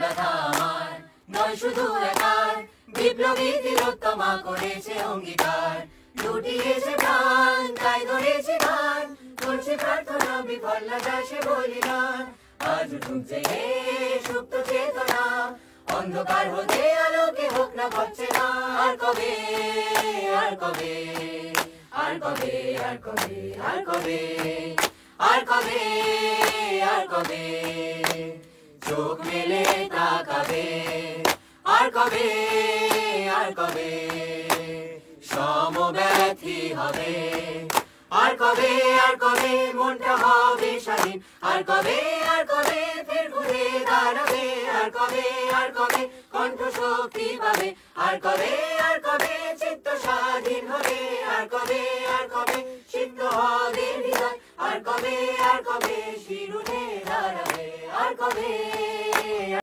ব্যথা আমার নয় শুধু একার, বিপ্লবী তিলোত্তমা করেছে অঙ্গীকার। লুটিয়েছে প্রাণ তাই ধরেছে গান, করছে প্রার্থনা বিফল না যায় সে বলিদান। আজ ঢুকছে সুপ্ত চেতনা, অন্ধকার হতে আলোকে হোক না পাচ্ছে না। আর কবে আর কবে আর কবে আর কবে আর কবে আর কবে আর কবে চোখ মেলে তাকাবে। আর কবে আর কবে সমব্যথী হবে। আর কবে মনটা হবে স্বাধীন। আর কবে ফের ঘুরে দাঁড়াবে। আর কবে কণ্ঠ শক্তি পাবে। আর কবে চিত্ত স্বাধীন হবে। আর কবে সিদ্ধ হবে হৃদয়। আর কবে শিরুনে দাঁড়াবে। আর কবে